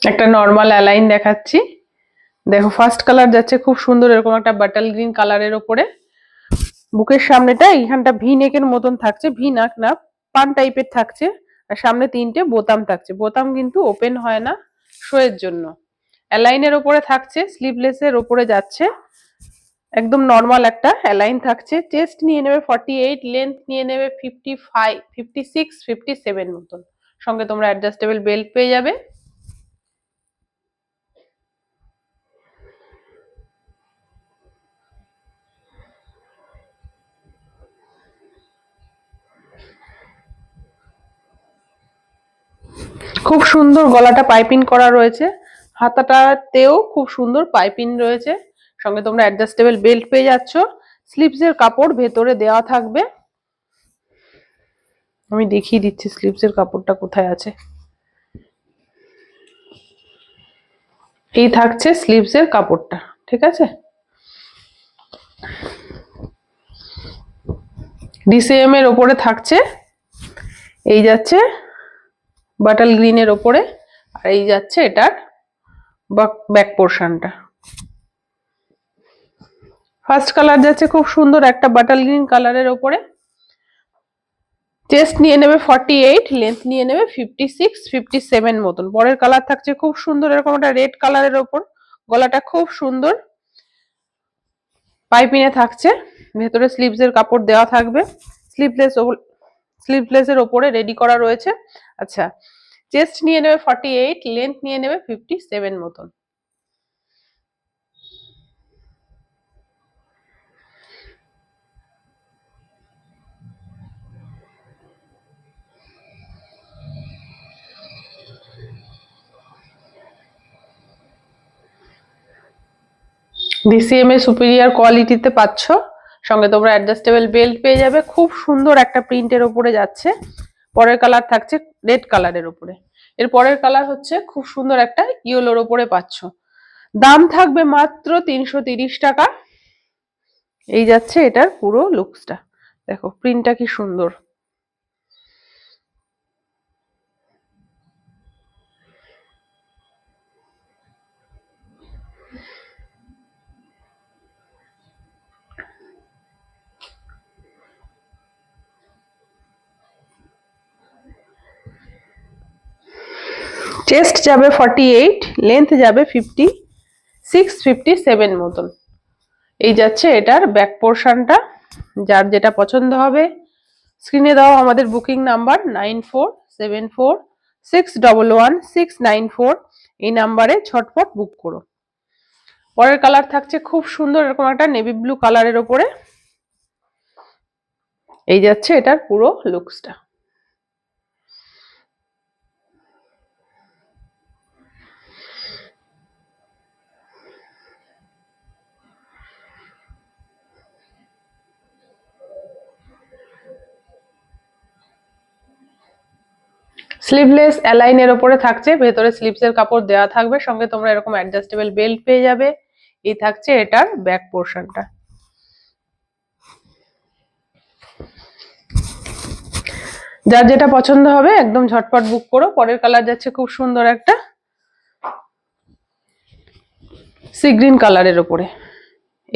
একটা normal align দেখাচ্ছি। দেখো ফার্স্ট কালার যাচ্ছে খুব সুন্দর এরকম একটা বাটাল গ্রিন কালারের ওপরে। বুকের সামনেটা এইখানটা ভি নেকের মতন থাকছে, ভি নাক না পান টাইপের থাকছে। আর সামনে 3টে বোতাম থাকছে, বোতাম কিন্তু ওপেন হয় না শোয়ের জন্য। অ্যালাইনের ওপরে থাকছে, স্লিভলেসের ওপরে যাচ্ছে, একদম নর্মাল একটা অ্যালাইন থাকছে। চেস্ট নিয়ে নেবে 48, লেন্থ নিয়ে নেবে 55, 56, 57 মতন। সঙ্গে তোমরা অ্যাডজাস্টেবল বেল্ট পেয়ে যাবে। খুব সুন্দর গলাটা পাইপিং করা রয়েছে, হাতাটাতেও খুব সুন্দর পাইপিং রয়েছে। সঙ্গে তোমরা অ্যাডজাস্টেবল বেল্ট পেয়ে যাচ্ছ। স্লিভসের কাপড় ভেতরে দেওয়া থাকবে, আমি দেখিয়ে দিচ্ছি স্লিভসের কাপড়টা কোথায় আছে। এই থাকছে স্লিভসের কাপড়টা, ঠিক আছে। ডিসিএম এর ওপরে থাকছে, এই যাচ্ছে বাটাল গ্রিনের ওপরে, আর এই যাচ্ছে এটার ব্যাক পোর্শনটা। ফার্স্ট কালার যাচ্ছে খুব সুন্দর একটা বাটাল গ্রিন কালারের ওপরে। চেস্ট নিয়ে নেবে 48, লেন্থ নিয়ে নেবে 56, 57 মতন। পরের কালার থাকছে খুব সুন্দর এরকম একটা রেড কালারের ওপর, গলাটা খুব সুন্দর পাইপিনে থাকছে, ভেতরে স্লিভসের কাপড় দেওয়া থাকবে। স্লিভলেসের ওপরে রেডি করা রয়েছে। আচ্ছা, চেস্ট নিয়ে নেবে 48, লেন্থ নিয়ে নেবে 57 মতন। ডিসিএম এ সুপিরিয়র কোয়ালিটিতে পাচ্ছ। সঙ্গে তোমরা অ্যাডজাস্টেবল বেল্ট পেয়ে যাবে। খুব সুন্দর একটা প্রিন্টের ওপরে যাচ্ছে। পরের কালার থাকছে রেড কালারের ওপরে। এর পরের কালার হচ্ছে খুব সুন্দর একটা ইয়েলোর ওপরে পাচ্ছ। দাম থাকবে মাত্র 330 টাকা। এই যাচ্ছে এটার পুরো লুকসটা, দেখো প্রিন্টটা কি সুন্দর। চেস্ট যাবে 48, লেন্থ যাবে 56, 57 মতন। এই যাচ্ছে এটার ব্যাক পোর্শনটা। যার যেটা পছন্দ হবে স্ক্রিনে দাও আমাদের বুকিং নাম্বার 9474611694, এই নাম্বারে ঝটপট বুক করো। পরের কালার থাকছে খুব সুন্দর এরকম একটা নেভি ব্লু কালারের ওপরে। এই যাচ্ছে এটার পুরো লুকসটা। স্লিভলেস অ্যালাইনের ওপরে থাকছে, ভেতরে স্লিভসের কাপড় দেওয়া থাকবে। সঙ্গে তোমরা এরকম অ্যাডজাস্টেবল বেল্ট পেয়ে যাবে। এই থাকছে এটার ব্যাক পোর্শনটা। যার যেটা পছন্দ হবে একদম ঝটপট বুক করো। পরের কালার যাচ্ছে খুব সুন্দর একটা সি গ্রিন কালারের ওপরে।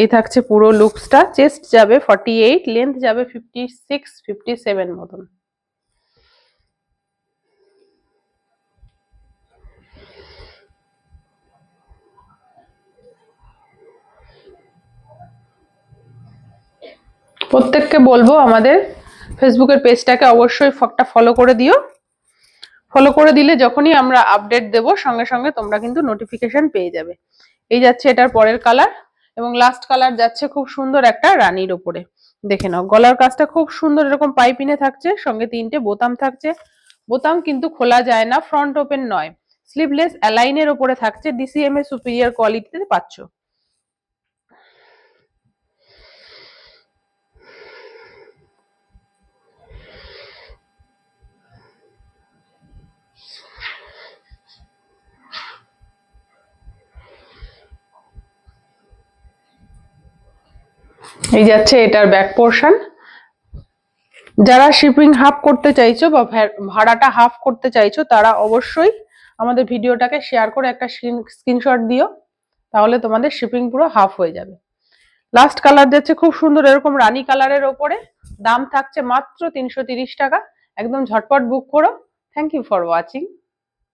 এই থাকছে পুরো লুকসটা। চেস্ট যাবে 48, লেন্থ যাবে 56, 57 মতন। প্রত্যেককে বলবো আমাদের ফেসবুকের পেজটাকে অবশ্যই ফলো করে দিও। ফলো করে দিলে যখনই আমরা আপডেট দেব সঙ্গে সঙ্গে তোমরা কিন্তু নোটিফিকেশন পেয়ে যাবে। এই যাচ্ছে এটার পরের কালার, এবং লাস্ট কালার যাচ্ছে খুব সুন্দর একটা রানীর ওপরে। দেখে নাও গলার কাজটা খুব সুন্দর এরকম পাইপিনে থাকছে, সঙ্গে 3টে বোতাম থাকছে। বোতাম কিন্তু খোলা যায় না, ফ্রন্ট ওপেন নয়। স্লিভলেস অ্যালাইনের ওপরে থাকছে, ডিসিএম এর সুপিরিয়র কোয়ালিটিতে পাচ্ছ। এই যাচ্ছে এটার ব্যাক পোর্শন। যারা শিপিং হাফ করতে চাইছো বা ভাড়াটা হাফ করতে চাইছো তারা অবশ্যই আমাদের ভিডিওটাকে শেয়ার করে একটা স্ক্রিনশট দিও, তাহলে তোমাদের শিপিং পুরো হাফ হয়ে যাবে। লাস্ট কালার যাচ্ছে খুব সুন্দর এরকম রানী কালারের ওপরে, দাম থাকছে মাত্র 330 টাকা। একদম ঝটপট বুক করো। Thank you for watching.